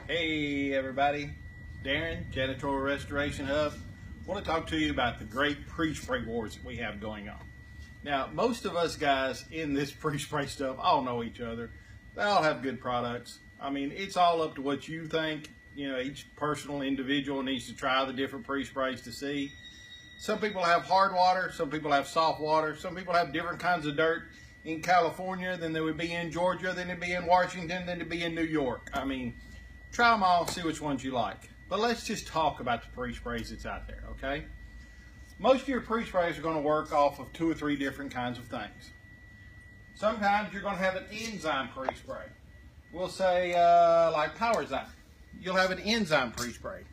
Hey everybody, Darren, Janitorial Restoration Hub. I want to talk to you about the great pre-spray wars that we have going on. Now, most of us guys in this pre-spray stuff all know each other. They all have good products. I mean, it's all up to what you think. You know, each personal individual needs to try the different pre-sprays to see. Some people have hard water, some people have soft water, some people have different kinds of dirt in California than they would be in Georgia, than they'd be in Washington, than they'd be in New York. I mean, try them all, see which ones you like. But let's just talk about the pre-sprays that's out there, okay? Most of your pre-sprays are going to work off of 2 or 3 different kinds of things. Sometimes you're going to have an enzyme pre-spray. We'll say like PowerZyme. You'll have an enzyme pre-spray.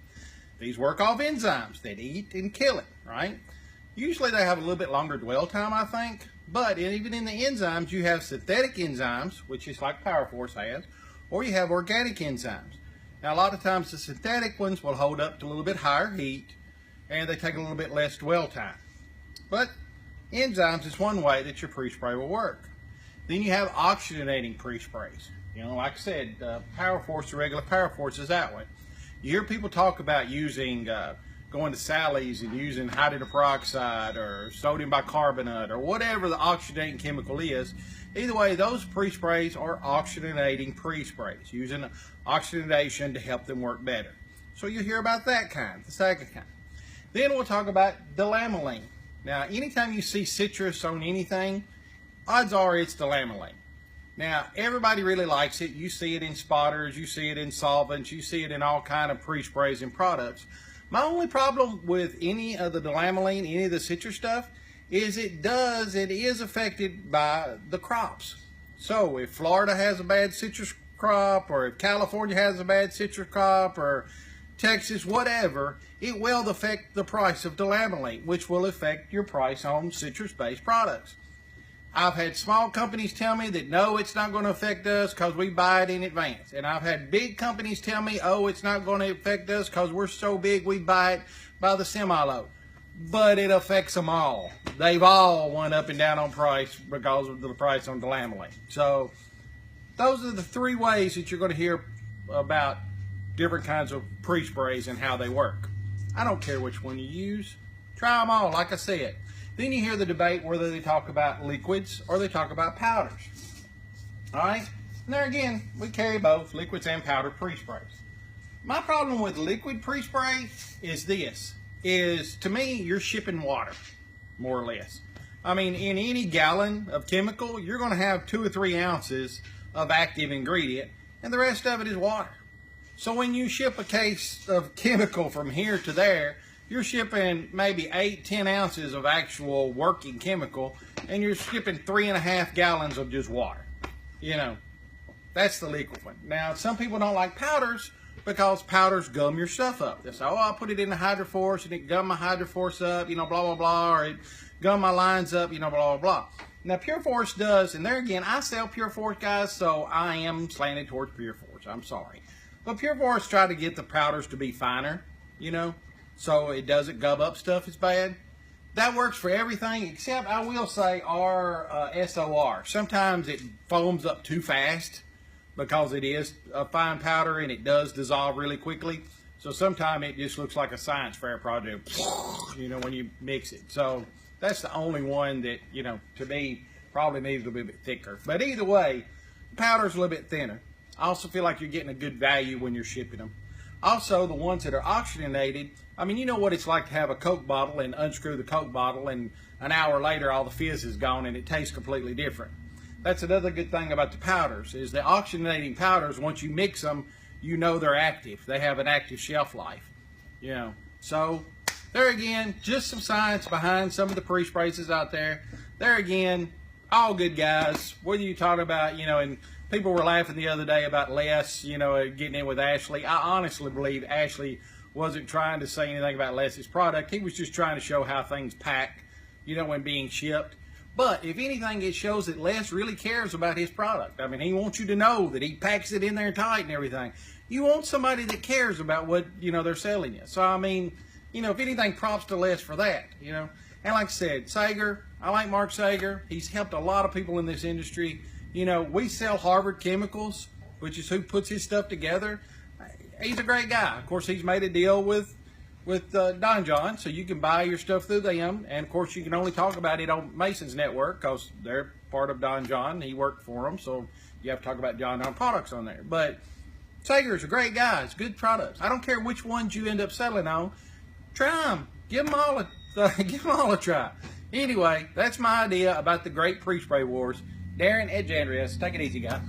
These work off enzymes that eat and kill it, right? Usually they have a little bit longer dwell time, I think. But even in the enzymes, you have synthetic enzymes, which is like PowerForce has, or you have organic enzymes. Now, a lot of times the synthetic ones will hold up to a little bit higher heat, and they take a little bit less dwell time. But enzymes is one way that your pre-spray will work. Then you have oxygenating pre-sprays. You know, like I said, PowerForce, the regular PowerForce is that way. You hear people talk about using, going to Sally's and using hydrogen peroxide or sodium bicarbonate or whatever the oxygenating chemical is. Either way, those pre-sprays are oxygenating pre-sprays, using oxygenation to help them work better. So you hear about that kind, the second kind. Then we'll talk about delamelline. Now, anytime you see citrus on anything, odds are it's delamelline. Now, everybody really likes it. You see it in spotters, you see it in solvents, you see it in all kind of pre-sprays and products. My only problem with any of the delamelline, any of the citrus stuff, is it is affected by the crops. So if Florida has a bad citrus crop, or if California has a bad citrus crop, or Texas, whatever, it will affect the price of delamelline, which will affect your price on citrus-based products. I've had small companies tell me that no, it's not going to affect us because we buy it in advance. And I've had big companies tell me, oh, it's not going to affect us because we're so big we buy it by the semi-load. But it affects them all. They've all went up and down on price because of the price on delamelline. So those are the 3 ways that you're going to hear about different kinds of pre-sprays and how they work. I don't care which one you use. Try them all, like I said. Then you hear the debate whether they talk about liquids or they talk about powders. All right? And there again, we carry both liquids and powder pre-sprays. My problem with liquid pre-spray is this, is to me, you're shipping water, more or less. I mean, in any gallon of chemical, you're going to have 2 or 3 ounces of active ingredient, and the rest of it is water. So when you ship a case of chemical from here to there, you're shipping maybe 8-10 ounces of actual working chemical, and you're shipping 3.5 gallons of just water. You know, that's the liquid one. Now, some people don't like powders because powders gum your stuff up. They say, oh, I'll put it in the hydroforce and it gum my hydroforce up, you know, blah, blah, blah, or it gum my lines up, you know, blah, blah, blah. Now, PureForce does, and there again, I sell PureForce, guys, so I am slanted towards PureForce. I'm sorry. But PureForce try to get the powders to be finer, you know, so it doesn't gum up stuff as bad. That works for everything, except I will say our SOR. Sometimes it foams up too fast because it is a fine powder and it does dissolve really quickly. So sometimes it just looks like a science fair project, you know, when you mix it. So that's the only one that, you know, to me, probably needs a little bit thicker. But either way, powder's a little bit thinner. I also feel like you're getting a good value when you're shipping them. Also, the ones that are oxygenated, I mean, you know what it's like to have a Coke bottle and unscrew the Coke bottle, and an hour later all the fizz is gone and it tastes completely different. That's another good thing about the powders, is the oxygenating powders, once you mix them, you know they're active. They have an active shelf life, you know. So there again, just some science behind some of the pre-sprays out there. There again, all good guys. Whether you talk about, you know, and people were laughing the other day about Les, you know, getting in with Ashley. I honestly believe Ashley wasn't trying to say anything about Les's product. He was just trying to show how things pack, you know, when being shipped. But if anything, it shows that Les really cares about his product. I mean, he wants you to know that he packs it in there tight and everything. You want somebody that cares about what, you know, they're selling you. So, I mean, you know, if anything, props to Les for that, you know. And like I said, Sager, I like Mark Sager. He's helped a lot of people in this industry. You know, we sell Harvard Chemicals, which is who puts his stuff together. he's a great guy. Of course, he's made a deal with Don John, so you can buy your stuff through them. And of course, you can only talk about it on Mason's network because they're part of Don John. He worked for them, so you have to talk about John products on there. But Sager's a great guy. It's good products. I don't care which ones you end up settling on. Try them. Give them all a try. Anyway, that's my idea about the great pre-spray wars. Darren at Jandrias. Take it easy, guys.